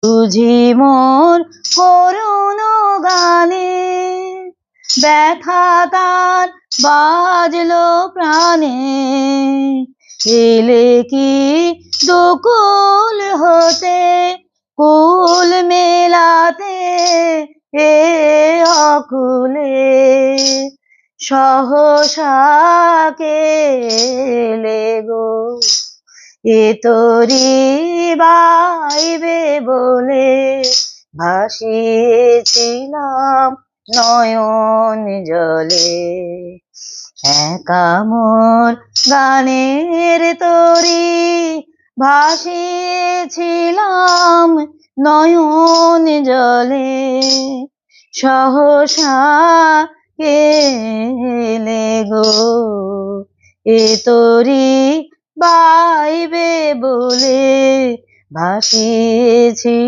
বুঝি মোর করুণ গানে ব্যথা তার বাজলো প্রাণে। এলে কি দুকুল হতে কুল মেলাতে এ অকুলে সহসা কেলে গো এ তোরি বাইবে বলে ভাসিয়েছিলাম নয়ন জলে। একা মোর গানের তরি ভাসিয়েছিলাম নয়ন জলে। সহসা কেলে গো এ তোরি বাইবে বলে ভাসিয়েছি